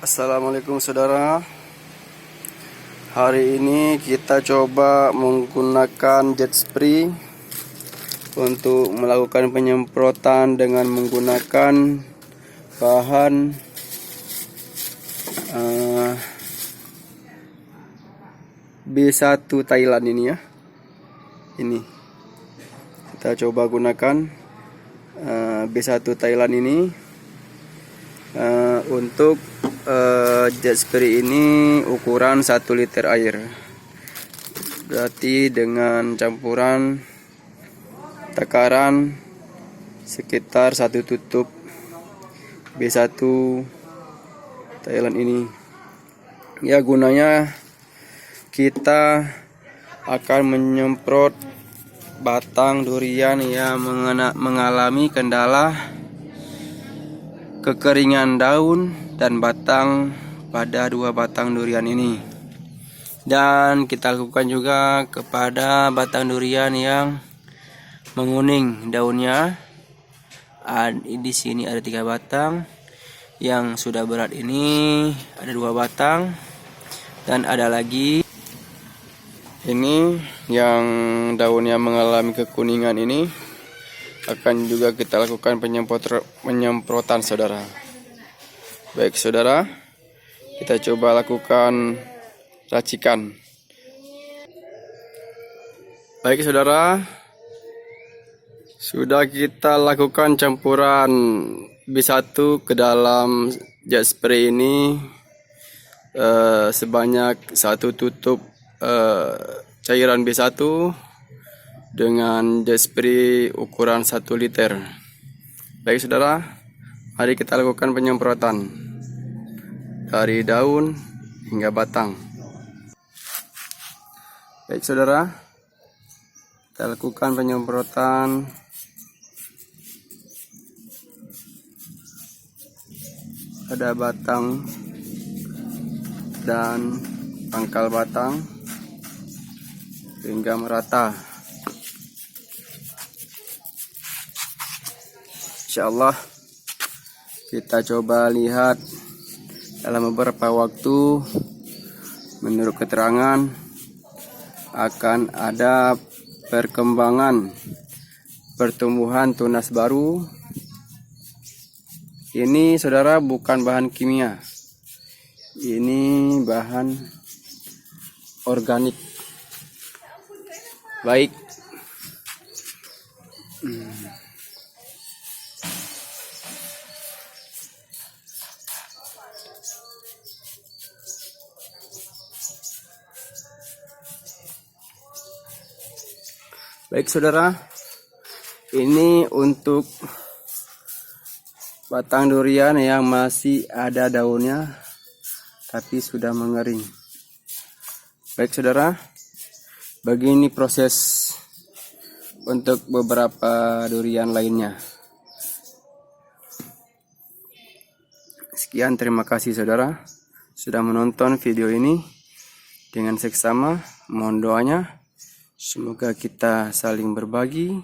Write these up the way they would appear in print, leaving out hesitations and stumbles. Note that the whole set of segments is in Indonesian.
Assalamualaikum saudara. Hari ini kita coba menggunakan jet spray untuk melakukan penyemprotan dengan menggunakan bahan B1 Thailand ini ya. Ini kita coba gunakan B1 Thailand ini untuk jet spray ini ukuran 1 liter air. Berarti dengan campuran takaran sekitar 1 tutup B1 Thailand ini. Ya, gunanya kita akan menyemprot batang durian yang mengalami kendala kekeringan daun dan batang pada 2 batang durian ini. Dan kita lakukan juga kepada batang durian yang menguning daunnya. Di sini ada 3 batang. Yang sudah berat ini ada 2 batang. Dan ada lagi ini yang daunnya mengalami kekuningan ini. Akan juga kita lakukan penyemprotan saudara. Baik saudara, kita coba lakukan racikan. Baik saudara, sudah kita lakukan campuran B1 ke dalam jet spray ini sebanyak 1 tutup cairan B1 dengan jet spray ukuran 1 liter. Baik saudara, mari kita lakukan penyemprotan dari daun hingga batang. Baik saudara, kita lakukan penyemprotan pada batang dan pangkal batang hingga merata. Insyaallah kita coba lihat dalam beberapa waktu. Menurut keterangan akan ada perkembangan pertumbuhan tunas baru. Ini saudara bukan bahan kimia, ini bahan organik. Baik. Baik saudara, ini untuk batang durian yang masih ada daunnya tapi sudah mengering. Baik saudara, begini proses untuk beberapa durian lainnya. Sekian, terima kasih saudara sudah menonton video ini. Dengan seksama mohon doanya, semoga kita saling berbagi.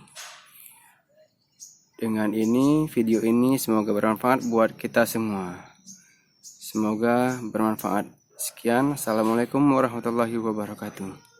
Dengan ini, video ini semoga bermanfaat buat kita semua. Semoga bermanfaat. Sekian, assalamualaikum warahmatullahi wabarakatuh.